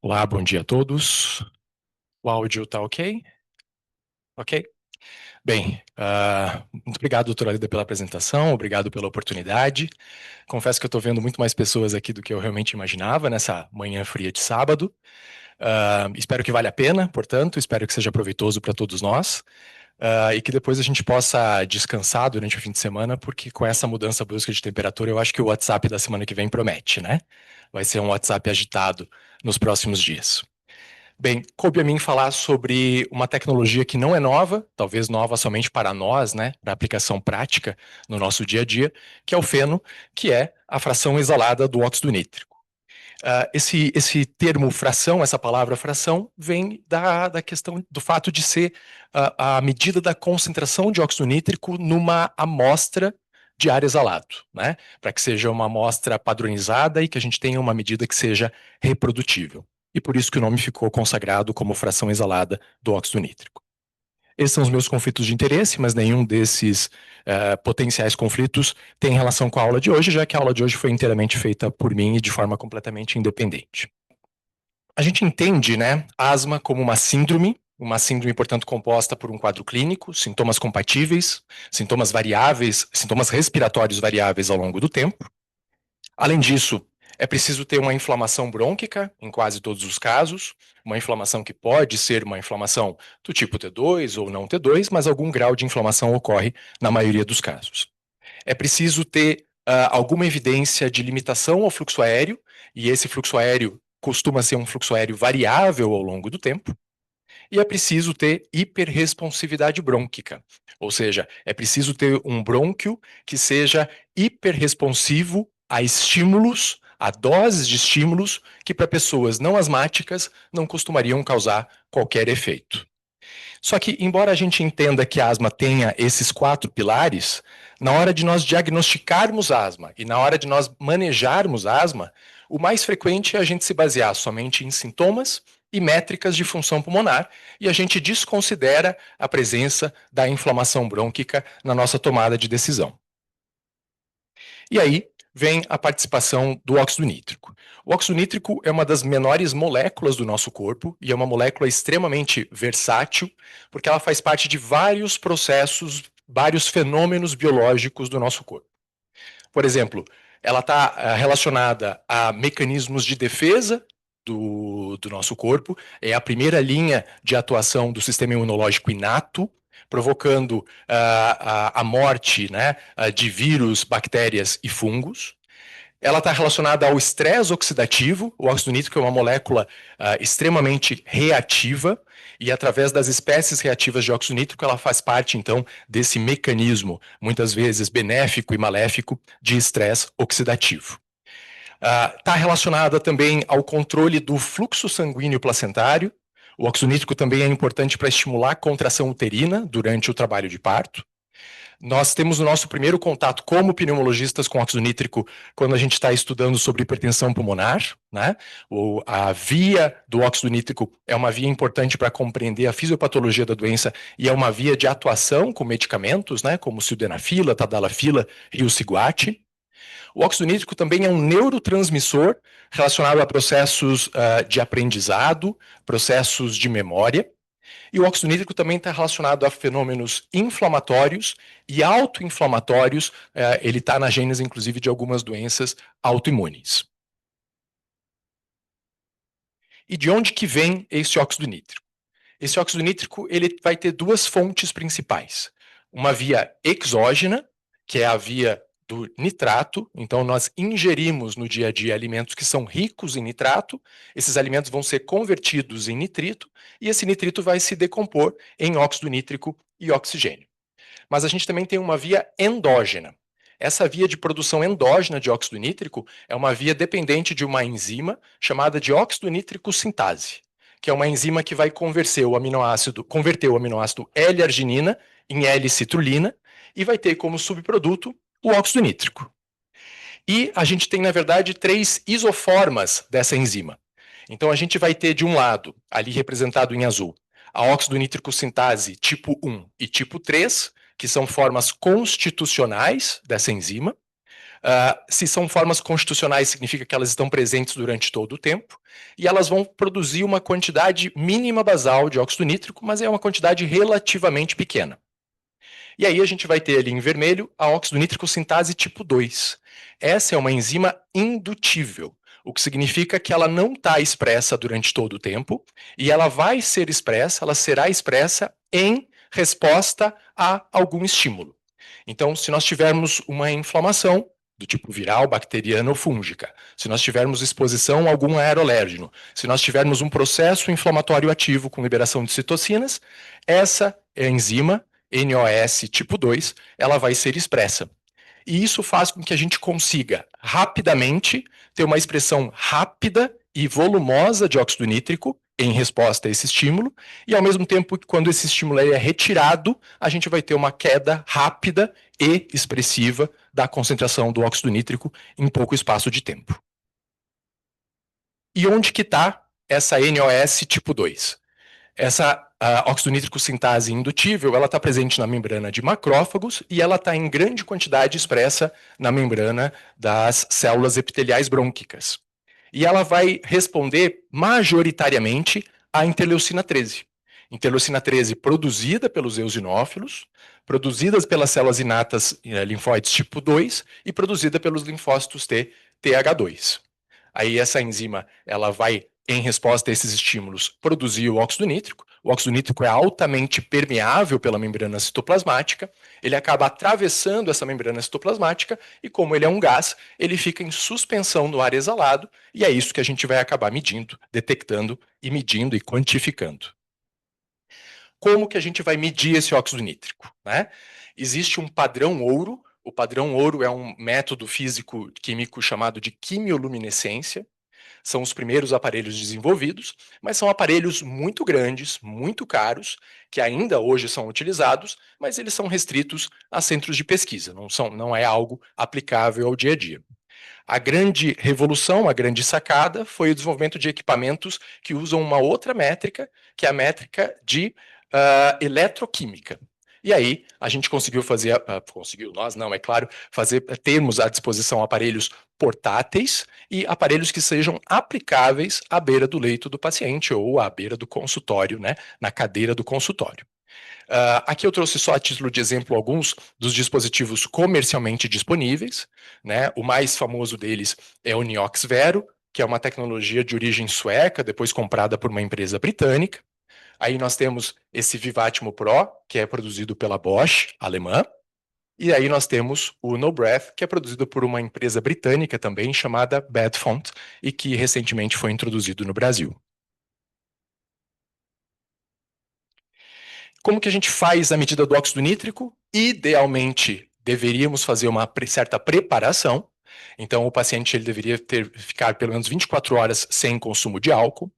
Olá, bom dia a todos. O áudio tá ok? Ok? Bem, muito obrigado, doutora Lida, pela apresentação, obrigado pela oportunidade. Confesso que eu estou vendo muito mais pessoas aqui do que eu realmente imaginava nessa manhã fria de sábado. Espero que valha a pena, portanto, espero que seja proveitoso para todos nós. E que depois a gente possa descansar durante o fim de semana, porque com essa mudança brusca de temperatura, eu acho que o WhatsApp da semana que vem promete, né? Vai ser um WhatsApp agitado nos próximos dias. Bem, coube a mim falar sobre uma tecnologia que não é nova, talvez nova somente para nós, né, para aplicação prática no nosso dia a dia, que é o feno, que é a fração isolada do óxido nítrico. Esse termo fração, essa palavra fração, vem da questão do fato de ser a medida da concentração de óxido nítrico numa amostra de ar exalado, né? Para que seja uma amostra padronizada e que a gente tenha uma medida que seja reprodutível. E por isso que o nome ficou consagrado como fração exalada do óxido nítrico. Esses são os meus conflitos de interesse, mas nenhum desses potenciais conflitos tem relação com a aula de hoje, já que a aula de hoje foi inteiramente feita por mim e de forma completamente independente. A gente entende, né, asma como uma síndrome, portanto, composta por um quadro clínico, sintomas compatíveis, sintomas variáveis, sintomas respiratórios variáveis ao longo do tempo. Além disso, é preciso ter uma inflamação brônquica, em quase todos os casos, uma inflamação que pode ser uma inflamação do tipo T2 ou não T2, mas algum grau de inflamação ocorre na maioria dos casos. É preciso ter alguma evidência de limitação ao fluxo aéreo, e esse fluxo aéreo costuma ser um fluxo aéreo variável ao longo do tempo, e é preciso ter hiperresponsividade brônquica, ou seja, é preciso ter um brônquio que seja hiperresponsivo a estímulos, a doses de estímulos que para pessoas não asmáticas não costumariam causar qualquer efeito. Só que, embora a gente entenda que a asma tenha esses 4 pilares, na hora de nós diagnosticarmos asma e na hora de nós manejarmos asma, o mais frequente é a gente se basear somente em sintomas e métricas de função pulmonar, e a gente desconsidera a presença da inflamação brônquica na nossa tomada de decisão. E aí vem a participação do óxido nítrico. O óxido nítrico é uma das menores moléculas do nosso corpo e é uma molécula extremamente versátil, porque ela faz parte de vários processos, vários fenômenos biológicos do nosso corpo. Por exemplo, ela está relacionada a mecanismos de defesa do nosso corpo, é a primeira linha de atuação do sistema imunológico inato, provocando a morte, né, de vírus, bactérias e fungos. Ela está relacionada ao estresse oxidativo. O óxido nítrico é uma molécula extremamente reativa, e através das espécies reativas de óxido nítrico, ela faz parte, então, desse mecanismo, muitas vezes benéfico e maléfico, de estresse oxidativo. Está relacionada também ao controle do fluxo sanguíneo placentário. O óxido nítrico também é importante para estimular a contração uterina durante o trabalho de parto. Nós temos o nosso primeiro contato como pneumologistas com óxido nítrico quando a gente está estudando sobre hipertensão pulmonar, né? A via do óxido nítrico é uma via importante para compreender a fisiopatologia da doença e é uma via de atuação com medicamentos, né? Como sildenafila, tadalafila, riociguate. O óxido nítrico também é um neurotransmissor relacionado a processos de aprendizado, processos de memória. E o óxido nítrico também está relacionado a fenômenos inflamatórios e autoinflamatórios. Ele está na gênese, inclusive, de algumas doenças autoimunes. E de onde que vem esse óxido nítrico? Esse óxido nítrico ele vai ter duas fontes principais. Uma via exógena, que é a via do nitrato. Então, nós ingerimos no dia a dia alimentos que são ricos em nitrato. Esses alimentos vão ser convertidos em nitrito e esse nitrito vai se decompor em óxido nítrico e oxigênio. Mas a gente também tem uma via endógena. Essa via de produção endógena de óxido nítrico é uma via dependente de uma enzima chamada de óxido nítrico sintase, que é uma enzima que vai converter o aminoácido L-arginina em L-citrulina e vai ter como subproduto o óxido nítrico. E a gente tem, na verdade, 3 isoformas dessa enzima. Então a gente vai ter, de um lado, ali representado em azul, a óxido nítrico sintase tipo 1 e tipo 3, que são formas constitucionais dessa enzima. Se são formas constitucionais, significa que elas estão presentes durante todo o tempo, e elas vão produzir uma quantidade mínima basal de óxido nítrico, mas é uma quantidade relativamente pequena. E aí a gente vai ter ali em vermelho a óxido nítrico sintase tipo 2. Essa é uma enzima indutível, o que significa que ela não está expressa durante todo o tempo, e ela vai ser expressa, ela será expressa em resposta a algum estímulo. Então, se nós tivermos uma inflamação do tipo viral, bacteriana ou fúngica, se nós tivermos exposição a algum aerolérgeno, se nós tivermos um processo inflamatório ativo com liberação de citocinas, essa enzima, NOS tipo 2, ela vai ser expressa. E isso faz com que a gente consiga rapidamente ter uma expressão rápida e volumosa de óxido nítrico em resposta a esse estímulo, e ao mesmo tempo que quando esse estímulo é retirado, a gente vai ter uma queda rápida e expressiva da concentração do óxido nítrico em pouco espaço de tempo. E onde que está essa NOS tipo 2? Essa óxido nítrico sintase indutível, ela está presente na membrana de macrófagos e ela está em grande quantidade expressa na membrana das células epiteliais brônquicas. E ela vai responder majoritariamente à interleucina 13. Interleucina 13 produzida pelos eosinófilos, produzida pelas células inatas linfóides tipo 2 e produzida pelos linfócitos T, TH2. Aí essa enzima, ela vai, em resposta a esses estímulos, produzir o óxido nítrico. O óxido nítrico é altamente permeável pela membrana citoplasmática, ele acaba atravessando essa membrana citoplasmática e, como ele é um gás, ele fica em suspensão no ar exalado, e é isso que a gente vai acabar medindo, detectando e medindo e quantificando. Como que a gente vai medir esse óxido nítrico? Né? Existe um padrão ouro. O padrão ouro é um método físico-químico chamado de quimioluminescência. São os primeiros aparelhos desenvolvidos, mas são aparelhos muito grandes, muito caros, que ainda hoje são utilizados, mas eles são restritos a centros de pesquisa, não é algo aplicável ao dia a dia. A grande revolução, a grande sacada, foi o desenvolvimento de equipamentos que usam uma outra métrica, que é a métrica de eletroquímica. E aí, a gente conseguiu fazer, nós não, é claro, termos à disposição aparelhos portáteis e aparelhos que sejam aplicáveis à beira do leito do paciente ou à beira do consultório, né, na cadeira do consultório. Aqui eu trouxe só a título de exemplo alguns dos dispositivos comercialmente disponíveis, né? O mais famoso deles é o Niox Vero, que é uma tecnologia de origem sueca, depois comprada por uma empresa britânica. Aí nós temos esse Vivatimo Pro, que é produzido pela Bosch, alemã. E aí nós temos o No Breath, que é produzido por uma empresa britânica também, chamada Bedfont, e que recentemente foi introduzido no Brasil. Como que a gente faz a medida do óxido nítrico? Idealmente, deveríamos fazer uma certa preparação. Então, o paciente ele deveria ficar pelo menos 24 horas sem consumo de álcool.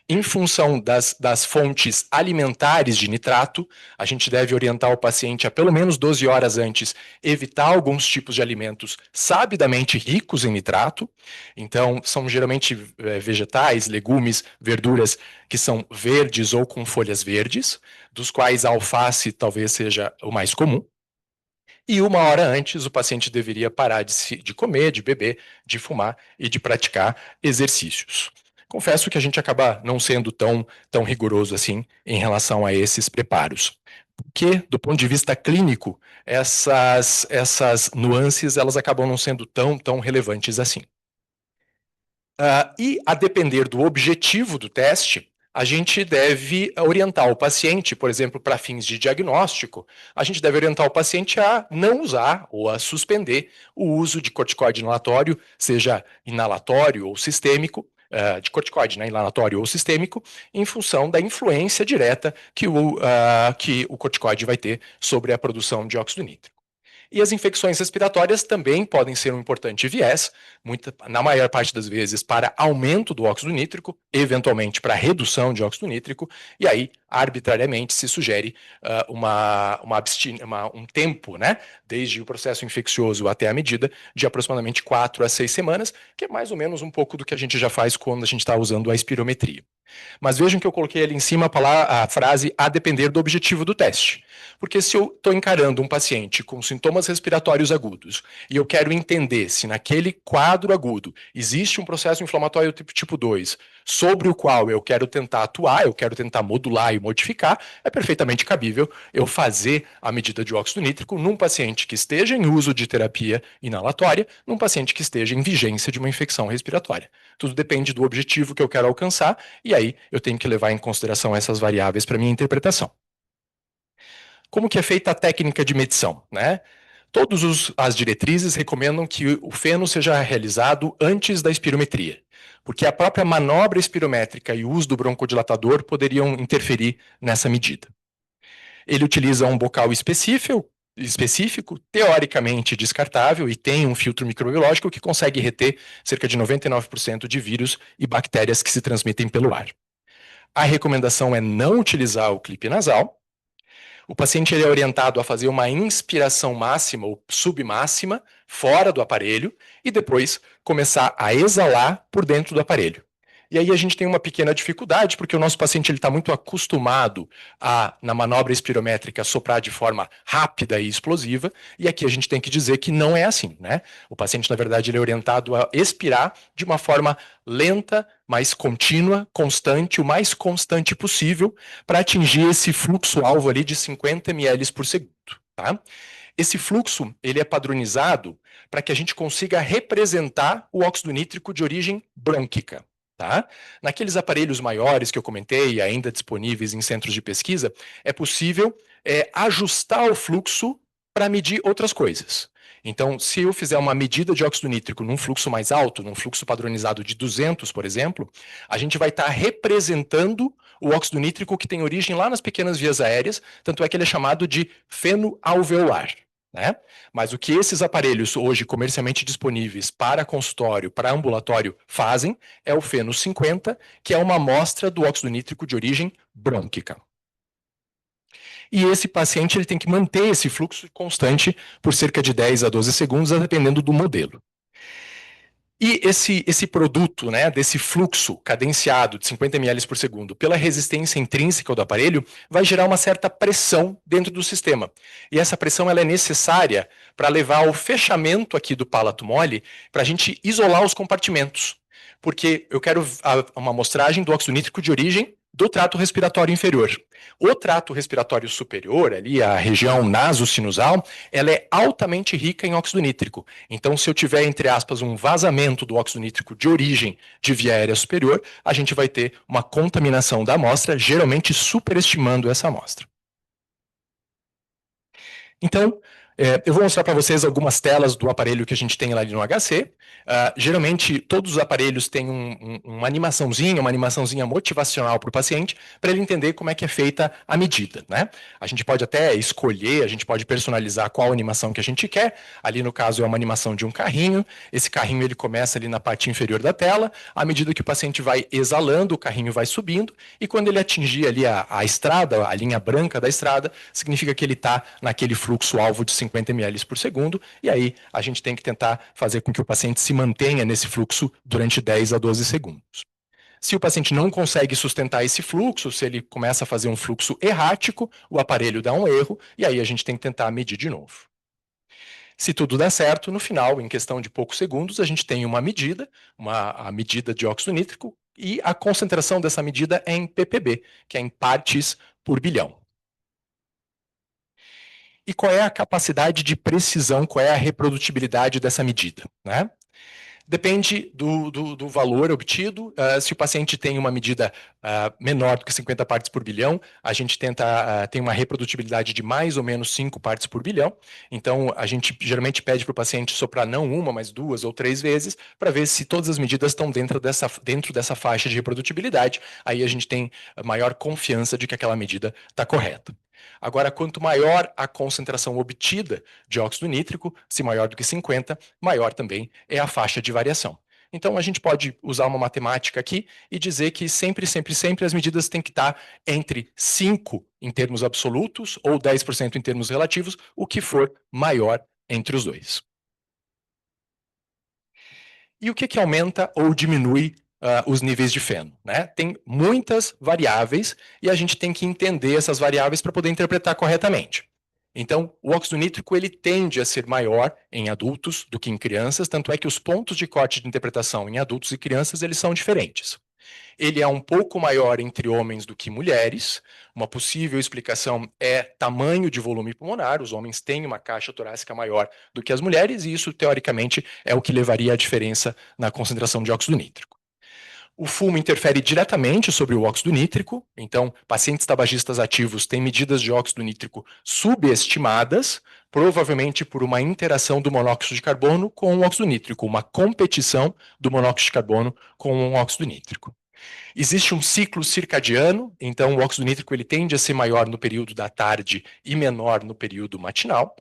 Em função das fontes alimentares de nitrato, a gente deve orientar o paciente a pelo menos 12 horas antes evitar alguns tipos de alimentos sabidamente ricos em nitrato. Então, são geralmente vegetais, legumes, verduras que são verdes ou com folhas verdes, dos quais a alface talvez seja o mais comum. E uma hora antes, o paciente deveria parar de comer, de beber, de fumar e de praticar exercícios. Confesso que a gente acaba não sendo tão rigoroso assim em relação a esses preparos. Porque, do ponto de vista clínico, essas nuances elas acabam não sendo tão relevantes assim. E, a depender do objetivo do teste, a gente deve orientar o paciente, por exemplo, para fins de diagnóstico, a gente deve orientar o paciente a não usar ou a suspender o uso de corticoide inalatório, seja inalatório ou sistêmico, de corticoide, né, inalatório ou sistêmico, em função da influência direta que o corticoide vai ter sobre a produção de óxido nítrico. E as infecções respiratórias também podem ser um importante viés, na maior parte das vezes para aumento do óxido nítrico, eventualmente para redução de óxido nítrico, e aí arbitrariamente se sugere um tempo, né, desde o processo infeccioso até a medida, de aproximadamente 4 a 6 semanas, que é mais ou menos um pouco do que a gente já faz quando a gente está usando a espirometria. Mas vejam que eu coloquei ali em cima a frase a depender do objetivo do teste. Porque se eu estou encarando um paciente com sintomas respiratórios agudos e eu quero entender se naquele quadro agudo existe um processo inflamatório tipo 2 sobre o qual eu quero tentar atuar, eu quero tentar modular e modificar, é perfeitamente cabível eu fazer a medida de óxido nítrico num paciente que esteja em uso de terapia inalatória, num paciente que esteja em vigência de uma infecção respiratória. Tudo depende do objetivo que eu quero alcançar e aí eu tenho que levar em consideração essas variáveis para minha interpretação. Como que é feita a técnica de medição, né? Todas as diretrizes recomendam que o feno seja realizado antes da espirometria, porque a própria manobra espirométrica e o uso do broncodilatador poderiam interferir nessa medida. Ele utiliza um bocal específico, teoricamente descartável, e tem um filtro microbiológico que consegue reter cerca de 99% de vírus e bactérias que se transmitem pelo ar. A recomendação é não utilizar o clipe nasal. O paciente ele é orientado a fazer uma inspiração máxima ou submáxima fora do aparelho e depois começar a exalar por dentro do aparelho. E aí a gente tem uma pequena dificuldade, porque o nosso paciente está muito acostumado na manobra espirométrica, soprar de forma rápida e explosiva, e aqui a gente tem que dizer que não é assim, né? O paciente, na verdade, ele é orientado a expirar de uma forma lenta, mais contínua, constante, o mais constante possível, para atingir esse fluxo-alvo ali de 50 ml por segundo, tá? Esse fluxo ele é padronizado para que a gente consiga representar o óxido nítrico de origem brônquica. Tá? Naqueles aparelhos maiores que eu comentei, ainda disponíveis em centros de pesquisa, é possível ajustar o fluxo para medir outras coisas. Então, se eu fizer uma medida de óxido nítrico num fluxo mais alto, num fluxo padronizado de 200, por exemplo, a gente vai estar representando o óxido nítrico que tem origem lá nas pequenas vias aéreas, tanto é que ele é chamado de feno alveolar. Né? Mas o que esses aparelhos hoje comercialmente disponíveis para consultório, para ambulatório fazem é o feno 50, que é uma amostra do óxido nítrico de origem brônquica. E esse paciente ele tem que manter esse fluxo constante por cerca de 10 a 12 segundos, dependendo do modelo. E esse produto, né, desse fluxo cadenciado de 50 ml por segundo, pela resistência intrínseca do aparelho, vai gerar uma certa pressão dentro do sistema. E essa pressão ela é necessária para levar ao fechamento aqui do palato mole, para a gente isolar os compartimentos. Porque eu quero uma amostragem do óxido nítrico de origem do trato respiratório inferior. O trato respiratório superior, ali a região nasosinusal, ela é altamente rica em óxido nítrico. Então, se eu tiver, entre aspas, um vazamento do óxido nítrico de origem de via aérea superior, a gente vai ter uma contaminação da amostra, geralmente superestimando essa amostra. Então, eu vou mostrar para vocês algumas telas do aparelho que a gente tem lá no HC. Geralmente, todos os aparelhos têm uma animaçãozinha motivacional para o paciente, para ele entender como é que é feita a medida. Né? A gente pode até escolher, a gente pode personalizar qual animação que a gente quer. Ali, no caso, é uma animação de um carrinho. Esse carrinho ele começa ali na parte inferior da tela. À medida que o paciente vai exalando, o carrinho vai subindo. E quando ele atingir ali a estrada, a linha branca da estrada, significa que ele está naquele fluxo-alvo de 50 ml por segundo, e aí a gente tem que tentar fazer com que o paciente se mantenha nesse fluxo durante 10 a 12 segundos. Se o paciente não consegue sustentar esse fluxo, se ele começa a fazer um fluxo errático, o aparelho dá um erro, e aí a gente tem que tentar medir de novo. Se tudo der certo, no final, em questão de poucos segundos, a gente tem uma medida, a medida de óxido nítrico, e a concentração dessa medida é em ppb, que é em partes por bilhão. E qual é a capacidade de precisão, qual é a reprodutibilidade dessa medida? Né? Depende do valor obtido. Se o paciente tem uma medida menor do que 50 partes por bilhão, a gente tem uma reprodutibilidade de mais ou menos 5 partes por bilhão. Então, a gente geralmente pede para o paciente soprar não uma, mas 2 ou 3 vezes, para ver se todas as medidas estão dentro dessa faixa de reprodutibilidade. Aí a gente tem maior confiança de que aquela medida está correta. Agora, quanto maior a concentração obtida de óxido nítrico, se maior do que 50, maior também é a faixa de variação. Então, a gente pode usar uma matemática aqui e dizer que sempre as medidas têm que estar entre 5 em termos absolutos ou 10% em termos relativos, o que for maior entre os dois. E o que aumenta ou diminui os níveis de feno? Né? Tem muitas variáveis e a gente tem que entender essas variáveis para poder interpretar corretamente. Então, o óxido nítrico ele tende a ser maior em adultos do que em crianças, tanto é que os pontos de corte de interpretação em adultos e crianças eles são diferentes. Ele é um pouco maior entre homens do que mulheres. Uma possível explicação é tamanho de volume pulmonar. Os homens têm uma caixa torácica maior do que as mulheres, e isso, teoricamente, é o que levaria à diferença na concentração de óxido nítrico. O fumo interfere diretamente sobre o óxido nítrico, então pacientes tabagistas ativos têm medidas de óxido nítrico subestimadas, provavelmente por uma interação do monóxido de carbono com o óxido nítrico, uma competição do monóxido de carbono com o óxido nítrico. Existe um ciclo circadiano, então o óxido nítrico ele tende a ser maior no período da tarde e menor no período matinal.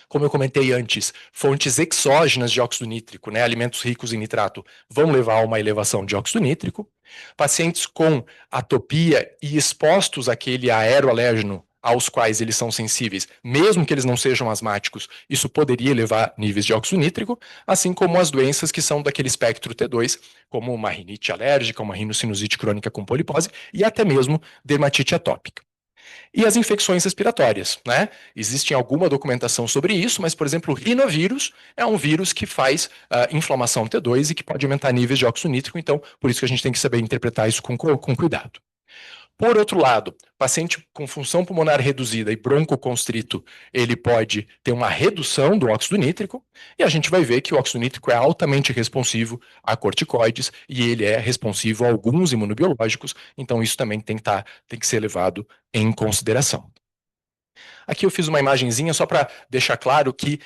Como eu comentei antes, fontes exógenas de óxido nítrico, né, alimentos ricos em nitrato, vão levar a uma elevação de óxido nítrico. Pacientes com atopia e expostos àquele aeroalérgeno aos quais eles são sensíveis, mesmo que eles não sejam asmáticos, isso poderia elevar níveis de óxido nítrico, assim como as doenças que são daquele espectro T2, como uma rinite alérgica, uma rinocinusite crônica com polipose e até mesmo dermatite atópica. E as infecções respiratórias, né? Existe alguma documentação sobre isso, mas, por exemplo, o rinovírus é um vírus que faz inflamação T2 e que pode aumentar níveis de óxido nítrico, então, por isso que a gente tem que saber interpretar isso com cuidado. Por outro lado, paciente com função pulmonar reduzida e broncoconstrito, ele pode ter uma redução do óxido nítrico, e a gente vai ver que o óxido nítrico é altamente responsivo a corticoides e ele é responsivo a alguns imunobiológicos, então isso também tem que ser levado em consideração. Aqui eu fiz uma imagenzinha só para deixar claro que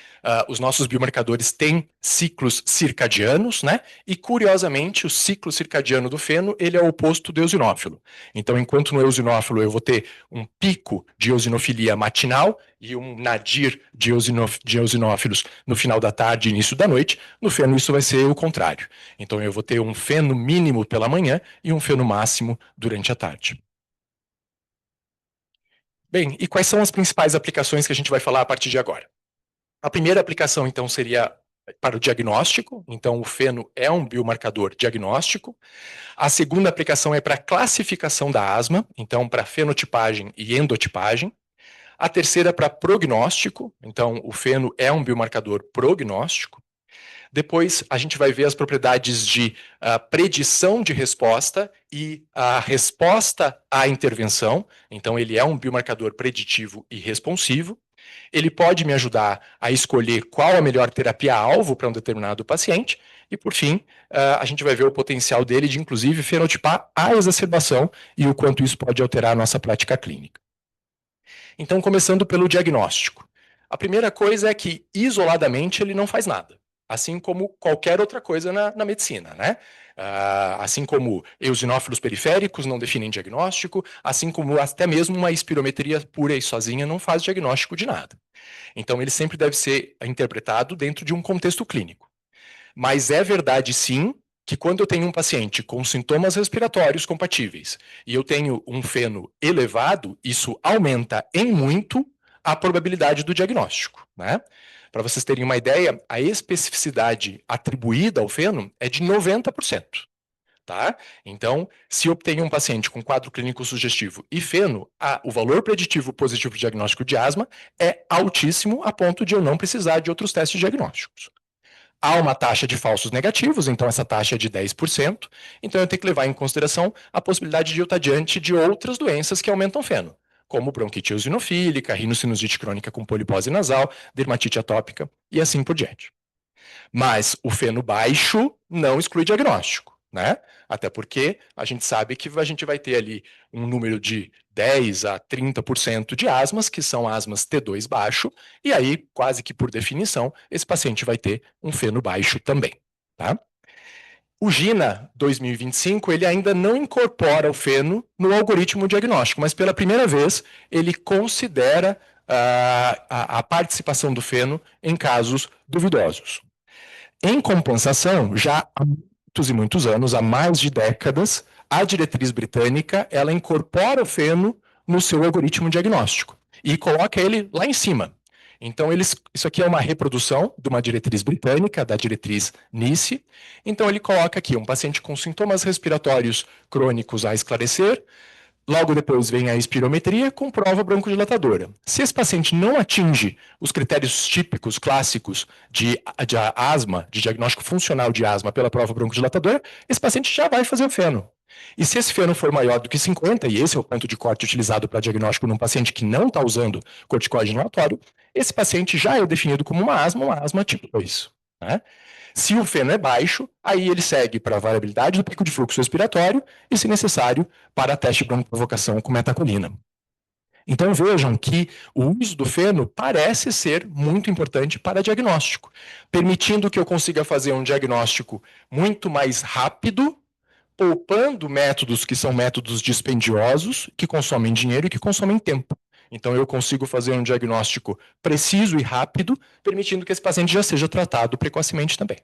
os nossos biomarcadores têm ciclos circadianos, né? E curiosamente o ciclo circadiano do feno ele é o oposto do eosinófilo. Então, enquanto no eosinófilo eu vou ter um pico de eosinofilia matinal e um nadir de eosinófilos no final da tarde e início da noite, no feno isso vai ser o contrário. Então, eu vou ter um feno mínimo pela manhã e um feno máximo durante a tarde. Bem, e quais são as principais aplicações que a gente vai falar a partir de agora? A primeira aplicação, então, seria para o diagnóstico, então o feno é um biomarcador diagnóstico. A segunda aplicação é para a classificação da asma, então para fenotipagem e endotipagem. A terceira para prognóstico, então o feno é um biomarcador prognóstico. Depois a gente vai ver as propriedades de predição de resposta e a resposta à intervenção. Então, ele é um biomarcador preditivo e responsivo. Ele pode me ajudar a escolher qual a melhor terapia-alvo para um determinado paciente. E, por fim, a gente vai ver o potencial dele de, inclusive, fenotipar a exacerbação e o quanto isso pode alterar a nossa prática clínica. Então, começando pelo diagnóstico. A primeira coisa é que, isoladamente, ele não faz nada. Assim como qualquer outra coisa na medicina, né? Assim como eosinófilos periféricos não definem diagnóstico, assim como até mesmo uma espirometria pura e sozinha não faz diagnóstico de nada. Então, ele sempre deve ser interpretado dentro de um contexto clínico. Mas é verdade, sim, que quando eu tenho um paciente com sintomas respiratórios compatíveis e eu tenho um feno elevado, isso aumenta em muito a probabilidade do diagnóstico, né? Para vocês terem uma ideia, a especificidade atribuída ao feno é de 90%. Tá? Então, se eu tenho um paciente com quadro clínico sugestivo e feno, o valor preditivo positivo de diagnóstico de asma é altíssimo a ponto de eu não precisar de outros testes diagnósticos. Há uma taxa de falsos negativos, então essa taxa é de 10%, então eu tenho que levar em consideração a possibilidade de eu estar diante de outras doenças que aumentam feno, como bronquite eosinofílica, rinocinusite crônica com polipose nasal, dermatite atópica e assim por diante. Mas o feno baixo não exclui diagnóstico, né? Até porque a gente sabe que a gente vai ter ali um número de 10 a 30% de asmas, que são asmas T2 baixo, e aí, quase que por definição, esse paciente vai ter um feno baixo também, tá? O GINA 2025, ele ainda não incorpora o feno no algoritmo diagnóstico, mas pela primeira vez ele considera a participação do feno em casos duvidosos. Em compensação, já há muitos e muitos anos, há mais de décadas, a diretriz britânica, ela incorpora o feno no seu algoritmo diagnóstico e coloca ele lá em cima. Então, isso aqui é uma reprodução de uma diretriz britânica, da diretriz NICE. Então, ele coloca aqui um paciente com sintomas respiratórios crônicos a esclarecer. Logo depois vem a espirometria com prova broncodilatadora. Se esse paciente não atinge os critérios típicos, clássicos de asma, de diagnóstico funcional de asma pela prova broncodilatadora, esse paciente já vai fazer o feno. E se esse feno for maior do que 50, e esse é o ponto de corte utilizado para diagnóstico num paciente que não está usando corticoide inalatório, esse paciente já é definido como uma asma tipo 2. Né? Se o feno é baixo, aí ele segue para a variabilidade do pico de fluxo respiratório e, se necessário, para teste de broncoprovocação com metacolina. Então vejam que o uso do feno parece ser muito importante para diagnóstico, permitindo que eu consiga fazer um diagnóstico muito mais rápido, poupando métodos que são métodos dispendiosos, que consomem dinheiro e que consomem tempo. Então eu consigo fazer um diagnóstico preciso e rápido, permitindo que esse paciente já seja tratado precocemente também.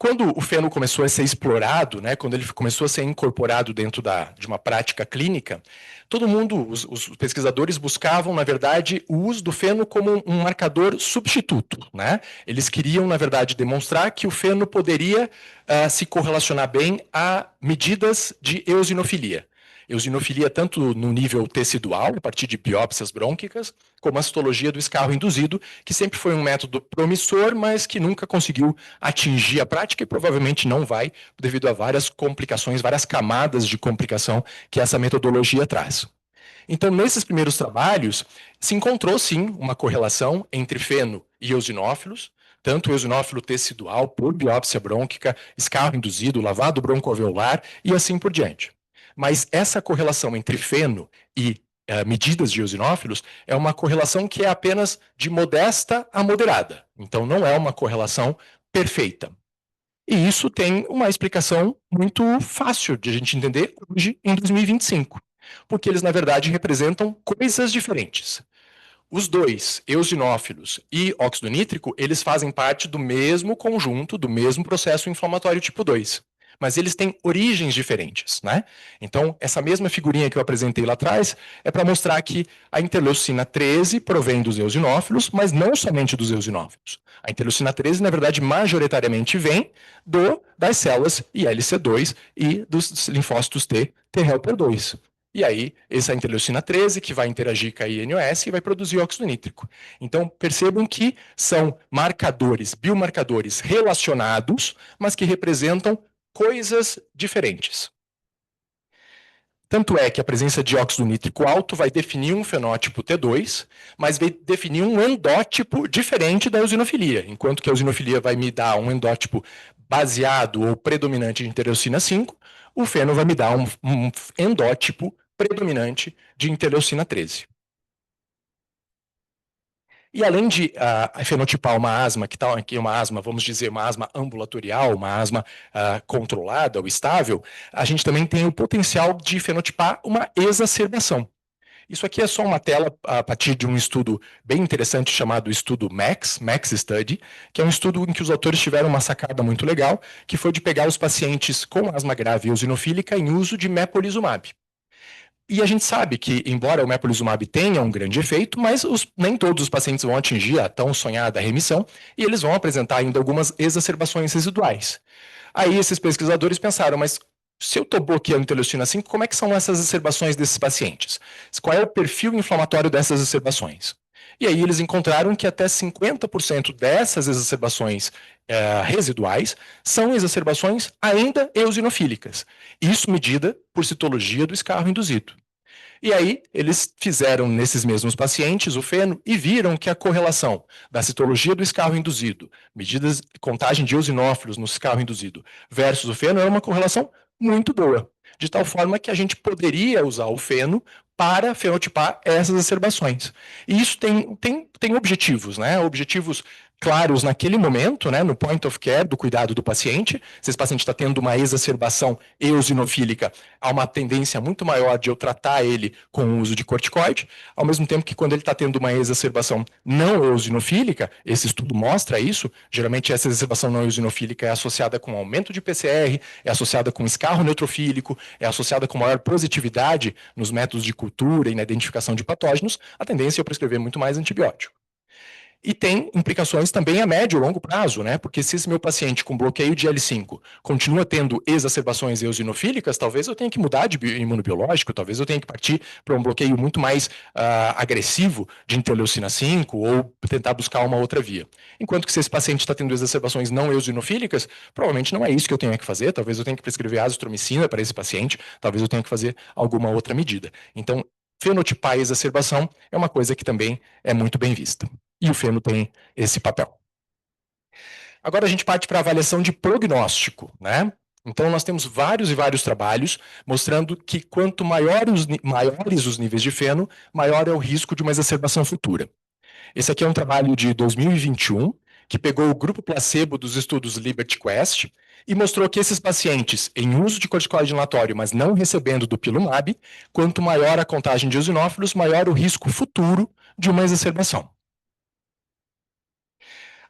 Quando o feno começou a ser explorado, né, quando ele começou a ser incorporado dentro de uma prática clínica, todo mundo, os pesquisadores buscavam, na verdade, o uso do feno como um marcador substituto. Né? Eles queriam, na verdade, demonstrar que o feno poderia se correlacionar bem a medidas de eosinofilia. Eosinofilia tanto no nível tecidual, a partir de biópsias brônquicas, como a citologia do escarro induzido, que sempre foi um método promissor, mas que nunca conseguiu atingir a prática e provavelmente não vai, devido a várias complicações, várias camadas de complicação que essa metodologia traz. Então, nesses primeiros trabalhos, se encontrou sim uma correlação entre feno e eosinófilos, tanto eosinófilo tecidual por biópsia brônquica, escarro induzido, lavado broncoalveolar e assim por diante. Mas essa correlação entre feno e medidas de eosinófilos é uma correlação que é apenas de modesta a moderada. Então, não é uma correlação perfeita. E isso tem uma explicação muito fácil de a gente entender hoje, em 2025. Porque eles, na verdade, representam coisas diferentes. Os dois, eosinófilos e óxido nítrico, eles fazem parte do mesmo conjunto, do mesmo processo inflamatório tipo 2. Mas eles têm origens diferentes, né? Então, essa mesma figurinha que eu apresentei lá atrás é para mostrar que a interleucina 13 provém dos eosinófilos, mas não somente dos eosinófilos. A interleucina 13, na verdade, majoritariamente vem das células ILC2 e dos linfócitos T helper 2. E aí, essa interleucina 13, que vai interagir com a INOS e vai produzir óxido nítrico. Então, percebam que são marcadores, biomarcadores relacionados, mas que representam coisas diferentes. Tanto é que a presença de óxido nítrico alto vai definir um fenótipo T2, mas vai definir um endótipo diferente da eosinofilia, enquanto que a eosinofilia vai me dar um endótipo baseado ou predominante de interleucina 5, o feno vai me dar um endótipo predominante de interleucina 13. E além de fenotipar uma asma, que é uma asma, vamos dizer, uma asma ambulatorial, uma asma controlada ou estável, a gente também tem o potencial de fenotipar uma exacerbação. Isso aqui é só uma tela a partir de um estudo bem interessante chamado estudo Max Study, que é um estudo em que os autores tiveram uma sacada muito legal, que foi de pegar os pacientes com asma grave e eosinofílica em uso de mepolizumab. E a gente sabe que, embora o mepolizumab tenha um grande efeito, mas nem todos os pacientes vão atingir a tão sonhada remissão e eles vão apresentar ainda algumas exacerbações residuais. Aí esses pesquisadores pensaram, mas se eu estou bloqueando interleucina 5, como é que são essas exacerbações desses pacientes? Qual é o perfil inflamatório dessas exacerbações? E aí eles encontraram que até 50% dessas exacerbações residuais são exacerbações ainda eosinofílicas. Isso medida por citologia do escarro induzido. E aí, eles fizeram nesses mesmos pacientes o feno e viram que a correlação da citologia do escarro induzido, medidas de contagem de eosinófilos no escarro induzido, versus o feno, era uma correlação muito boa. De tal forma que a gente poderia usar o feno para fenotipar essas exacerbações. E isso tem objetivos, né? Objetivos claros naquele momento, né, no point of care do cuidado do paciente. Se esse paciente está tendo uma exacerbação eosinofílica, há uma tendência muito maior de eu tratar ele com o uso de corticoide, ao mesmo tempo que quando ele está tendo uma exacerbação não eosinofílica, esse estudo mostra isso, geralmente essa exacerbação não eosinofílica é associada com aumento de PCR, é associada com escarro neutrofílico, é associada com maior positividade nos métodos de cultura e na identificação de patógenos, a tendência é eu prescrever muito mais antibiótico. E tem implicações também a médio e longo prazo, né? Porque se esse meu paciente com bloqueio de L5 continua tendo exacerbações eosinofílicas, talvez eu tenha que mudar de imunobiológico, talvez eu tenha que partir para um bloqueio muito mais agressivo de interleucina 5 ou tentar buscar uma outra via. Enquanto que se esse paciente está tendo exacerbações não eosinofílicas, provavelmente não é isso que eu tenha que fazer, talvez eu tenha que prescrever azitromicina para esse paciente, talvez eu tenha que fazer alguma outra medida. Então, fenotipar a exacerbação é uma coisa que também é muito bem vista. E o feno tem esse papel. Agora a gente parte para a avaliação de prognóstico, né? Então nós temos vários e vários trabalhos mostrando que quanto maiores os níveis de feno, maior é o risco de uma exacerbação futura. Esse aqui é um trabalho de 2021, que pegou o grupo placebo dos estudos Liberty Quest e mostrou que esses pacientes em uso de corticoide inalatório, mas não recebendo dupilumab, quanto maior a contagem de eosinófilos, maior o risco futuro de uma exacerbação.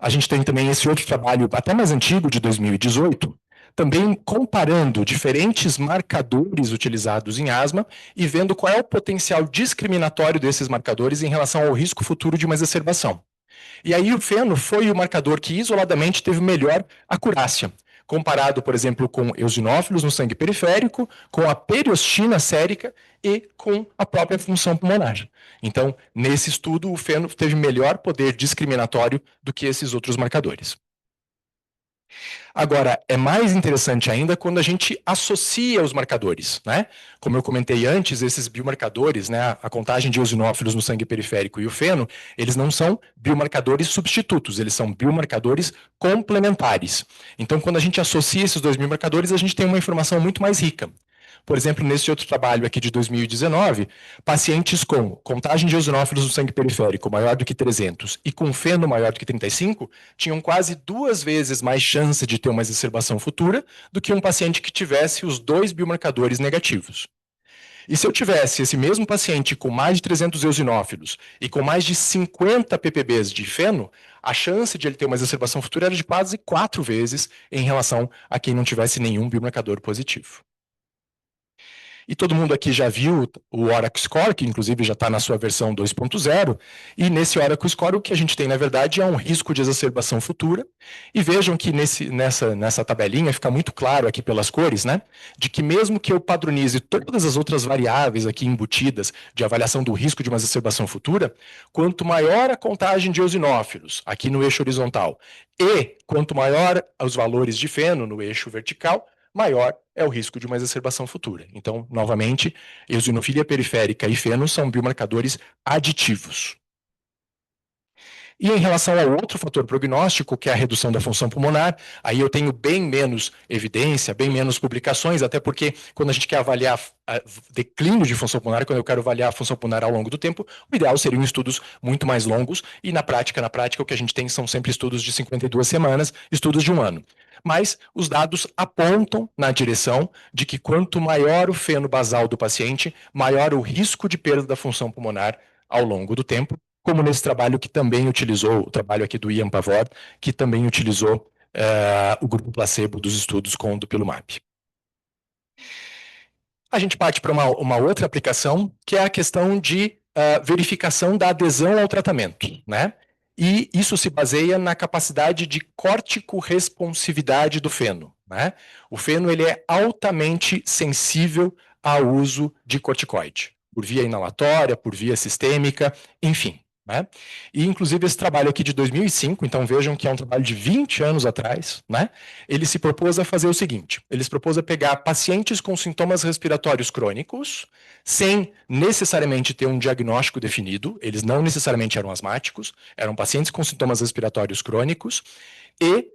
A gente tem também esse outro trabalho, até mais antigo, de 2018, também comparando diferentes marcadores utilizados em asma e vendo qual é o potencial discriminatório desses marcadores em relação ao risco futuro de uma exacerbação. E aí o feno foi o marcador que isoladamente teve melhor acurácia, comparado, por exemplo, com eosinófilos no sangue periférico, com a periostina sérica e com a própria função pulmonar. Então, nesse estudo, o feno teve melhor poder discriminatório do que esses outros marcadores. Agora, é mais interessante ainda quando a gente associa os marcadores, né? Como eu comentei antes, esses biomarcadores, né, a contagem de eosinófilos no sangue periférico e o feno, eles não são biomarcadores substitutos, eles são biomarcadores complementares. Então, quando a gente associa esses dois biomarcadores, a gente tem uma informação muito mais rica. Por exemplo, nesse outro trabalho aqui de 2019, pacientes com contagem de eosinófilos no sangue periférico maior do que 300 e com feno maior do que 35 tinham quase 2 vezes mais chance de ter uma exacerbação futura do que um paciente que tivesse os dois biomarcadores negativos. E se eu tivesse esse mesmo paciente com mais de 300 eosinófilos e com mais de 50 ppbs de feno, a chance de ele ter uma exacerbação futura era de quase 4 vezes em relação a quem não tivesse nenhum biomarcador positivo. E todo mundo aqui já viu o Oracle Score, que inclusive já está na sua versão 2.0, e nesse Oracle Score o que a gente tem, na verdade, é um risco de exacerbação futura. E vejam que nessa tabelinha fica muito claro aqui pelas cores, né, de que mesmo que eu padronize todas as outras variáveis aqui embutidas de avaliação do risco de uma exacerbação futura, quanto maior a contagem de eosinófilos aqui no eixo horizontal e quanto maior os valores de feno no eixo vertical, maior é o risco de uma exacerbação futura. Então, novamente, eosinofilia periférica e feno são biomarcadores aditivos. E em relação ao outro fator prognóstico, que é a redução da função pulmonar, aí eu tenho bem menos evidência, bem menos publicações, até porque quando a gente quer avaliar declínio de função pulmonar, quando eu quero avaliar a função pulmonar ao longo do tempo, o ideal seriam estudos muito mais longos, e na prática, o que a gente tem são sempre estudos de 52 semanas, estudos de 1 ano. Mas os dados apontam na direção de que quanto maior o feno basal do paciente, maior o risco de perda da função pulmonar ao longo do tempo, como nesse trabalho que também utilizou, o trabalho aqui do Ian Pavor, que também utilizou o grupo placebo dos estudos com o dupilumab. A gente parte para uma outra aplicação, que é a questão de verificação da adesão ao tratamento, né? E isso se baseia na capacidade de corticorresponsividade do feno, né? O feno ele é altamente sensível ao uso de corticoide, por via inalatória, por via sistêmica, enfim. Né? E, inclusive, esse trabalho aqui de 2005, então vejam que é um trabalho de 20 anos atrás, né? Ele se propôs a fazer o seguinte, ele se propôs a pegar pacientes com sintomas respiratórios crônicos, sem necessariamente ter um diagnóstico definido, eles não necessariamente eram asmáticos, eram pacientes com sintomas respiratórios crônicos, e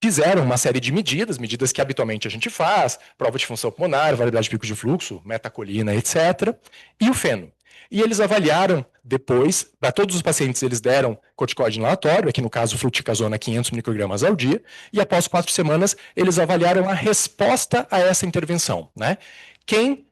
fizeram uma série de medidas que habitualmente a gente faz, prova de função pulmonar, variabilidade de picos de fluxo, metacolina, etc., e o feno. E eles avaliaram depois, para todos os pacientes eles deram corticoide inalatório, aqui no caso fluticasona 500 microgramas ao dia, e após 4 semanas eles avaliaram a resposta a essa intervenção, né? Quem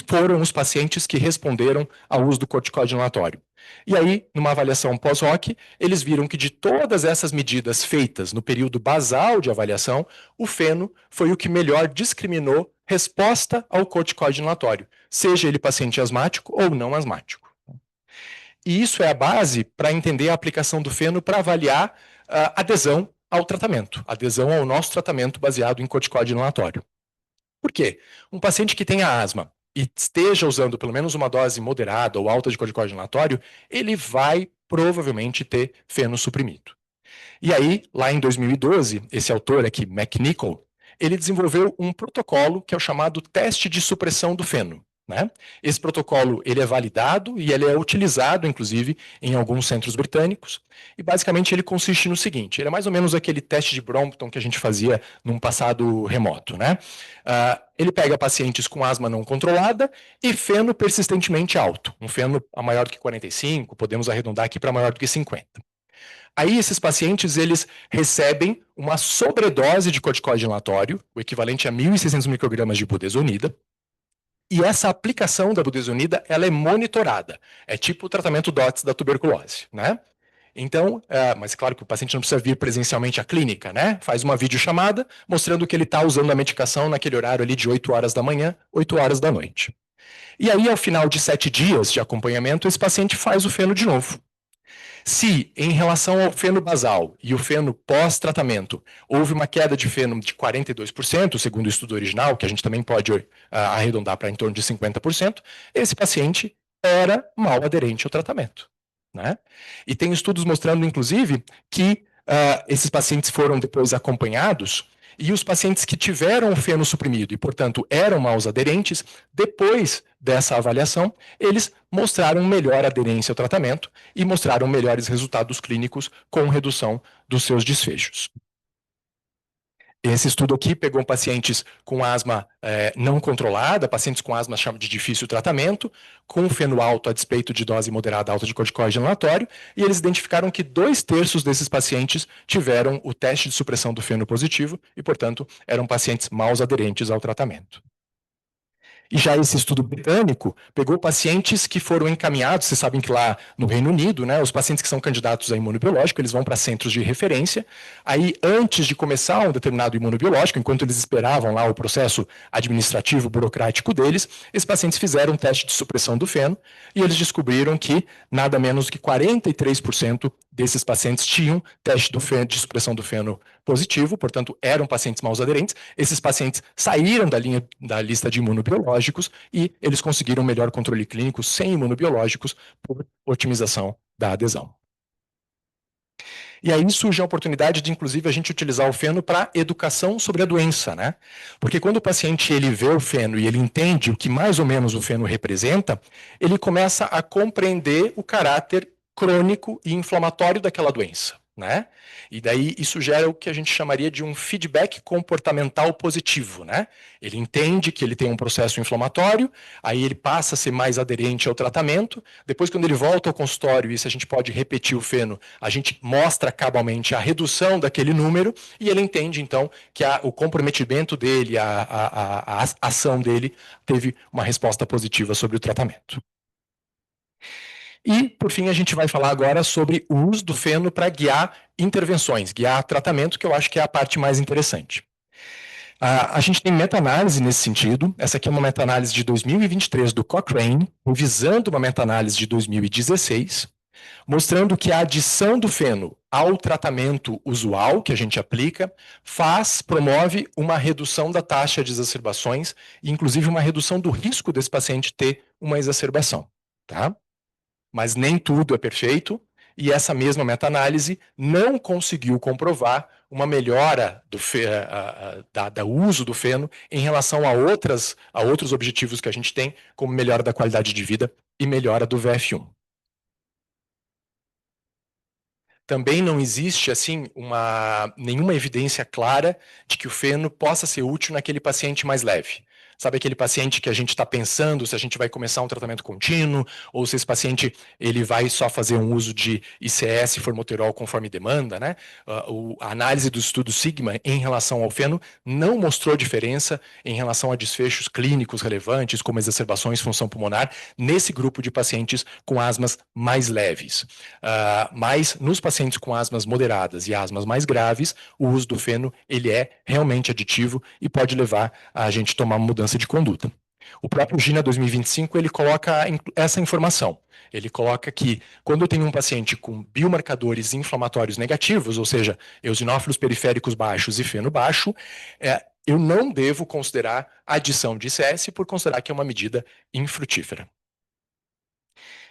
foram os pacientes que responderam ao uso do corticoide inalatório? E aí, numa avaliação pós-hoc, eles viram que de todas essas medidas feitas no período basal de avaliação, o feno foi o que melhor discriminou resposta ao corticoide inalatório, seja ele paciente asmático ou não asmático. E isso é a base para entender a aplicação do feno para avaliar adesão ao tratamento, adesão ao nosso tratamento baseado em corticoide inalatório. Por quê? Um paciente que tenha asma e esteja usando pelo menos uma dose moderada ou alta de corticoide inalatório, ele vai provavelmente ter feno suprimido. E aí, lá em 2012, esse autor aqui, McNichol, ele desenvolveu um protocolo que é o chamado teste de supressão do feno. Né? Esse protocolo ele é validado e ele é utilizado, inclusive, em alguns centros britânicos. E basicamente ele consiste no seguinte: ele é mais ou menos aquele teste de Brompton que a gente fazia num passado remoto. Né? Ele pega pacientes com asma não controlada e feno persistentemente alto. Um feno a maior do que 45, podemos arredondar aqui para maior do que 50. Aí esses pacientes eles recebem uma sobredose de corticoide inalatório, o equivalente a 1.600 microgramas de budesonida. E essa aplicação da budesonida, ela é monitorada. É tipo o tratamento DOTS da tuberculose, né? Então, mas claro que o paciente não precisa vir presencialmente à clínica, né? Faz uma videochamada mostrando que ele está usando a medicação naquele horário ali de 8 horas da manhã, 8 horas da noite. E aí, ao final de 7 dias de acompanhamento, esse paciente faz o feno de novo. Se, em relação ao feno basal e o feno pós-tratamento, houve uma queda de feno de 42%, segundo o estudo original, que a gente também pode arredondar para em torno de 50%, esse paciente era mal aderente ao tratamento. Né? E tem estudos mostrando, inclusive, que esses pacientes foram depois acompanhados e os pacientes que tiveram o feno suprimido e, portanto, eram maus aderentes, depois dessa avaliação, eles mostraram melhor aderência ao tratamento e mostraram melhores resultados clínicos com redução dos seus desfechos. Esse estudo aqui pegou pacientes com asma não controlada, pacientes com asma chamam de difícil tratamento, com feno alto a despeito de dose moderada alta de corticoide inalatório, e eles identificaram que 2/3 desses pacientes tiveram o teste de supressão do feno positivo e, portanto, eram pacientes maus aderentes ao tratamento. E já esse estudo britânico pegou pacientes que foram encaminhados, vocês sabem que lá no Reino Unido, né, os pacientes que são candidatos a imunobiológico, eles vão para centros de referência. Aí, antes de começar um determinado imunobiológico, enquanto eles esperavam lá o processo administrativo burocrático deles, esses pacientes fizeram um teste de supressão do feno e eles descobriram que nada menos que 43% desses pacientes tinham teste de supressão do feno positivo, portanto, eram pacientes maus aderentes. Esses pacientes saíram da lista de imunobiológicos e eles conseguiram melhor controle clínico sem imunobiológicos por otimização da adesão. E aí surge a oportunidade de, inclusive, a gente utilizar o feno para educação sobre a doença, né? Porque quando o paciente ele vê o feno e ele entende o que mais ou menos o feno representa, ele começa a compreender o caráter crônico e inflamatório daquela doença. Né? E daí isso gera o que a gente chamaria de um feedback comportamental positivo, né? Ele entende que ele tem um processo inflamatório, aí ele passa a ser mais aderente ao tratamento, depois quando ele volta ao consultório, e se a gente pode repetir o feno, a gente mostra cabalmente a redução daquele número, e ele entende então que o comprometimento dele, a ação dele, teve uma resposta positiva sobre o tratamento. E, por fim, a gente vai falar agora sobre o uso do feno para guiar intervenções, guiar tratamento, que eu acho que é a parte mais interessante. A gente tem meta-análise nesse sentido. Essa aqui é uma meta-análise de 2023 do Cochrane, revisando uma meta-análise de 2016, mostrando que a adição do feno ao tratamento usual que a gente aplica promove uma redução da taxa de exacerbações e, inclusive, uma redução do risco desse paciente ter uma exacerbação. Tá? Mas nem tudo é perfeito, e essa mesma meta-análise não conseguiu comprovar uma melhora do uso do feno em relação a outros objetivos que a gente tem, como melhora da qualidade de vida e melhora do VF1. também não existe assim nenhuma evidência clara de que o feno possa ser útil naquele paciente mais leve. Sabe aquele paciente que a gente está pensando se a gente vai começar um tratamento contínuo ou se esse paciente ele vai só fazer um uso de ICS, formoterol conforme demanda, né? A análise do estudo Sigma em relação ao feno não mostrou diferença em relação a desfechos clínicos relevantes, como exacerbações, função pulmonar, nesse grupo de pacientes com asmas mais leves. Mas nos pacientes com asmas moderadas e asmas mais graves, o uso do feno ele é realmente aditivo e pode levar a gente a tomar uma mudança de conduta. O próprio GINA 2025 ele coloca essa informação. Ele coloca que quando eu tenho um paciente com biomarcadores inflamatórios negativos, ou seja, eosinófilos periféricos baixos e feno baixo, eu não devo considerar a adição de ICS por considerar que é uma medida infrutífera.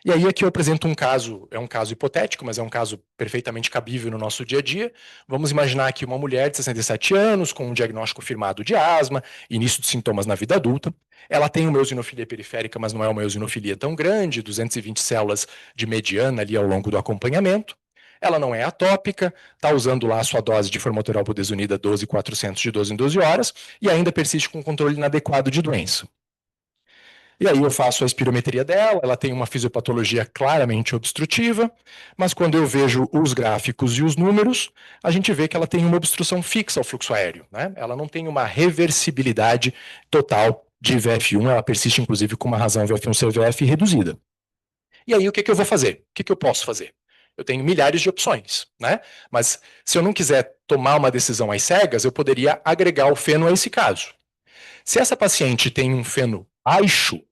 E aí aqui eu apresento um caso, é um caso hipotético, mas é um caso perfeitamente cabível no nosso dia a dia. Vamos imaginar que uma mulher de 67 anos, com um diagnóstico confirmado de asma, início de sintomas na vida adulta, ela tem uma eosinofilia periférica, mas não é uma eosinofilia tão grande, 220 células de mediana ali ao longo do acompanhamento. Ela não é atópica, está usando lá a sua dose de formoterol budesonida 12.400 de 12 em 12 horas e ainda persiste com controle inadequado de doença. E aí eu faço a espirometria dela, ela tem uma fisiopatologia claramente obstrutiva, mas quando eu vejo os gráficos e os números, a gente vê que ela tem uma obstrução fixa ao fluxo aéreo, né? Ela não tem uma reversibilidade total de VF1, ela persiste inclusive com uma razão VF1-CVF reduzida. E aí o que eu vou fazer? O que eu posso fazer? Eu tenho milhares de opções, né? Mas se eu não quiser tomar uma decisão às cegas, eu poderia agregar o feno a esse caso. Se essa paciente tem um feno baixo,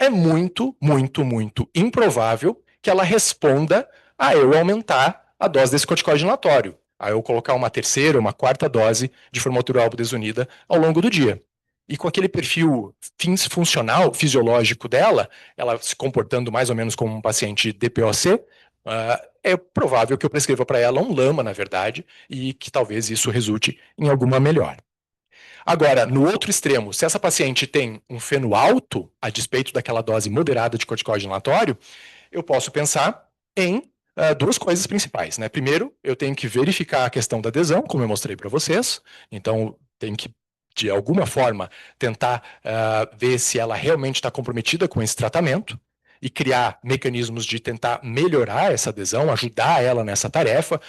é muito, muito, muito improvável que ela responda a eu aumentar a dose desse corticoide inalatório, a eu colocar uma terceira, uma quarta dose de formoterol budesonida ao longo do dia. E com aquele perfil funcional, fisiológico dela, ela se comportando mais ou menos como um paciente DPOC, é provável que eu prescreva para ela um LAMA, na verdade, e que talvez isso resulte em alguma melhora. Agora, no outro extremo, se essa paciente tem um feno alto, a despeito daquela dose moderada de corticoide inalatório, eu posso pensar em duas coisas principais, né? Primeiro, eu tenho que verificar a questão da adesão, como eu mostrei para vocês. Então, tenho que, de alguma forma, tentar ver se ela realmente está comprometida com esse tratamento e criar mecanismos de tentar melhorar essa adesão, ajudar ela nessa tarefa,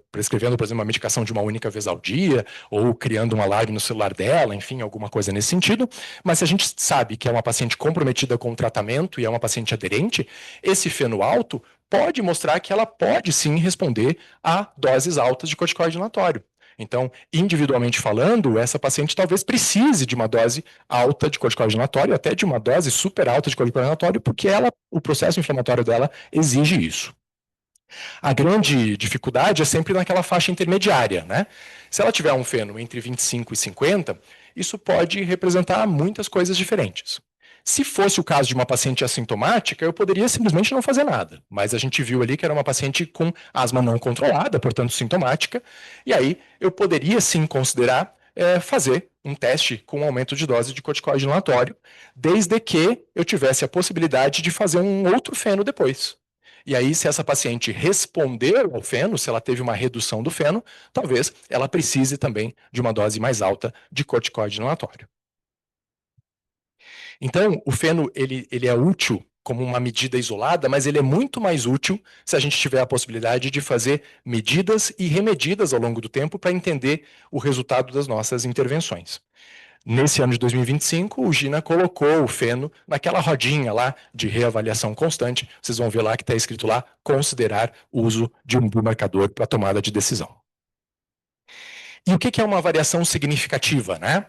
prescrevendo, por exemplo, uma medicação de uma única vez ao dia, ou criando um alarme no celular dela, enfim, alguma coisa nesse sentido. Mas se a gente sabe que é uma paciente comprometida com o tratamento e é uma paciente aderente, esse feno alto pode mostrar que ela pode sim responder a doses altas de corticoide inalatório. Então, individualmente falando, essa paciente talvez precise de uma dose alta de corticoide inalatório, até de uma dose super alta de corticoide inalatório, porque o processo inflamatório dela exige isso. A grande dificuldade é sempre naquela faixa intermediária, né? Se ela tiver um feno entre 25 e 50, isso pode representar muitas coisas diferentes. Se fosse o caso de uma paciente assintomática, eu poderia simplesmente não fazer nada. Mas a gente viu ali que era uma paciente com asma não controlada, portanto sintomática, e aí eu poderia sim considerar fazer um teste com aumento de dose de corticoide inalatório, desde que eu tivesse a possibilidade de fazer um outro feno depois. E aí, se essa paciente responder ao feno, se ela teve uma redução do feno, talvez ela precise também de uma dose mais alta de corticoide inalatório. Então, o feno ele é útil como uma medida isolada, mas ele é muito mais útil se a gente tiver a possibilidade de fazer medidas e remedidas ao longo do tempo para entender o resultado das nossas intervenções. Nesse ano de 2025, o GINA colocou o feno naquela rodinha lá de reavaliação constante. Vocês vão ver lá que está escrito lá, considerar o uso de um biomarcador para tomada de decisão. E o que é uma variação significativa, né?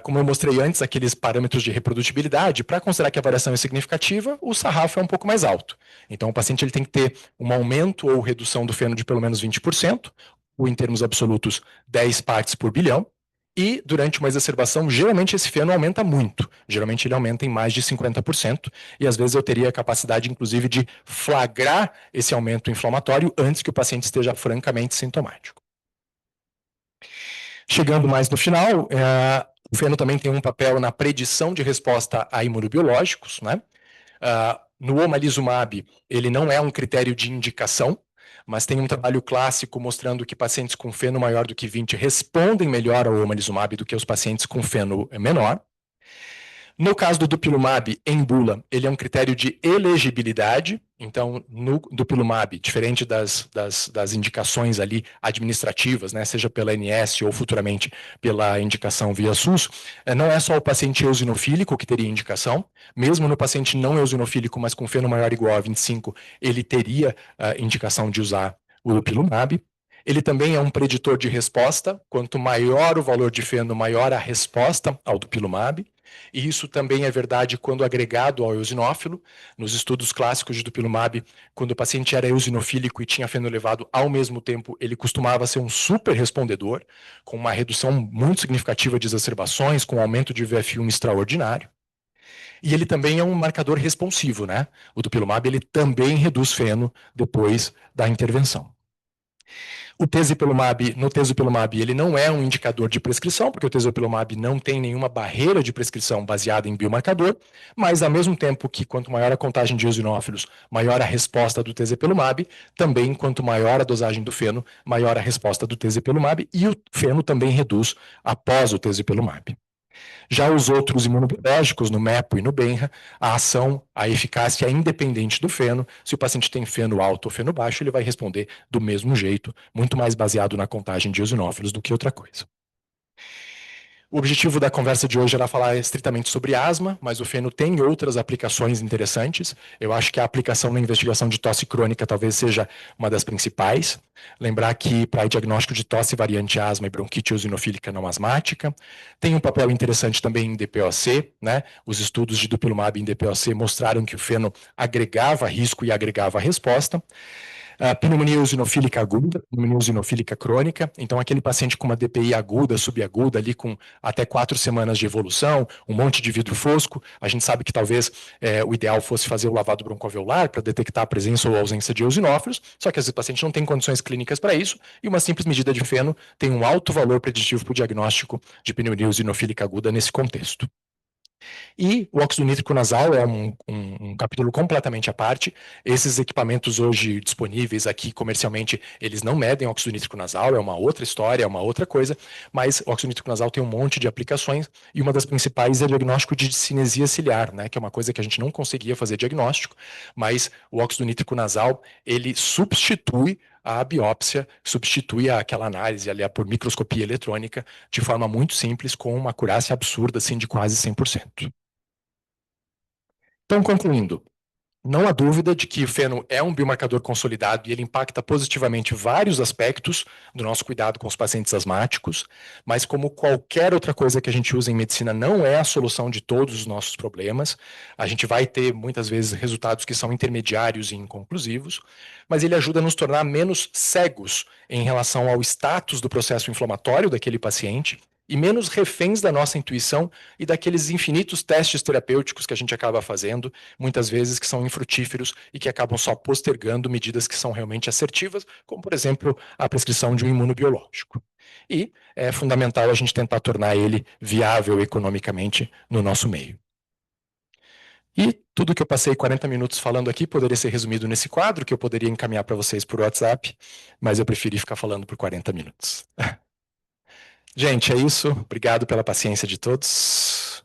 Como eu mostrei antes, aqueles parâmetros de reprodutibilidade, para considerar que a variação é significativa, o sarrafo é um pouco mais alto. Então, o paciente ele tem que ter um aumento ou redução do feno de pelo menos 20%, ou em termos absolutos, 10 partes por bilhão, e durante uma exacerbação, geralmente esse feno aumenta muito. Geralmente ele aumenta em mais de 50%, e às vezes eu teria a capacidade, inclusive, de flagrar esse aumento inflamatório antes que o paciente esteja francamente sintomático. Chegando mais no final, o feno também tem um papel na predição de resposta a imunobiológicos, né? No omalizumab, ele não é um critério de indicação, mas tem um trabalho clássico mostrando que pacientes com feno maior do que 20 respondem melhor ao omalizumab do que os pacientes com feno menor. No caso do dupilumab em bula, ele é um critério de elegibilidade, então no dupilumab, diferente das indicações ali administrativas, né, seja pela ANS ou futuramente pela indicação via SUS, não é só o paciente eosinofílico que teria indicação, mesmo no paciente não eosinofílico, mas com feno maior ou igual a 25, ele teria indicação de usar o dupilumab. Ele também é um preditor de resposta, quanto maior o valor de feno, maior a resposta ao dupilumab. E isso também é verdade quando agregado ao eosinófilo. Nos estudos clássicos de dupilumab, quando o paciente era eosinofílico e tinha feno elevado, ao mesmo tempo ele costumava ser um super respondedor, com uma redução muito significativa de exacerbações, com aumento de VF1 extraordinário. E ele também é um marcador responsivo, né? O dupilumab ele também reduz feno depois da intervenção. O tezepelumab, no tezepelumab, ele não é um indicador de prescrição, porque o tezepelumab não tem nenhuma barreira de prescrição baseada em biomarcador, mas ao mesmo tempo que quanto maior a contagem de eosinófilos, maior a resposta do tezepelumab, também quanto maior a dosagem do feno, maior a resposta do tezepelumab, e o feno também reduz após o tezepelumab. Já os outros imunobiológicos, no MEPO e no BENRA, a ação, a eficácia é independente do feno. Se o paciente tem feno alto ou feno baixo, ele vai responder do mesmo jeito, muito mais baseado na contagem de eosinófilos do que outra coisa. O objetivo da conversa de hoje era falar estritamente sobre asma, mas o feno tem outras aplicações interessantes. Eu acho que a aplicação na investigação de tosse crônica talvez seja uma das principais. Lembrar que para diagnóstico de tosse variante asma e bronquite eosinofílica não asmática. Tem um papel interessante também em DPOC, né? Os estudos de dupilumab em DPOC mostraram que o feno agregava risco e agregava resposta. Pneumonia eosinofílica aguda, pneumonia eosinofílica crônica, então aquele paciente com uma DPI aguda, subaguda, ali com até 4 semanas de evolução, um monte de vidro fosco, a gente sabe que talvez o ideal fosse fazer o lavado broncoalveolar para detectar a presença ou a ausência de eosinófilos, só que esse paciente não tem condições clínicas para isso, e uma simples medida de feno tem um alto valor preditivo para o diagnóstico de pneumonia eosinofílica aguda nesse contexto. E o óxido nítrico nasal é um capítulo completamente à parte. Esses equipamentos hoje disponíveis aqui comercialmente, eles não medem óxido nítrico nasal, é uma outra história, é uma outra coisa, mas o óxido nítrico nasal tem um monte de aplicações e uma das principais é o diagnóstico de cinesia ciliar, né, que é uma coisa que a gente não conseguia fazer diagnóstico, mas o óxido nítrico nasal, ele substitui a biópsia, substitui aquela análise ali por microscopia eletrônica de forma muito simples, com uma acurácia absurda, assim, de quase 100%. Então, concluindo, não há dúvida de que o feno é um biomarcador consolidado e ele impacta positivamente vários aspectos do nosso cuidado com os pacientes asmáticos, mas como qualquer outra coisa que a gente usa em medicina, não é a solução de todos os nossos problemas. A gente vai ter, muitas vezes, resultados que são intermediários e inconclusivos, mas ele ajuda a nos tornar menos cegos em relação ao status do processo inflamatório daquele paciente e menos reféns da nossa intuição e daqueles infinitos testes terapêuticos que a gente acaba fazendo, muitas vezes que são infrutíferos e que acabam só postergando medidas que são realmente assertivas, como, por exemplo, a prescrição de um imunobiológico. E é fundamental a gente tentar tornar ele viável economicamente no nosso meio. E tudo que eu passei 40 minutos falando aqui poderia ser resumido nesse quadro, que eu poderia encaminhar para vocês por WhatsApp, mas eu preferi ficar falando por 40 minutos. Gente, é isso. Obrigado pela paciência de todos.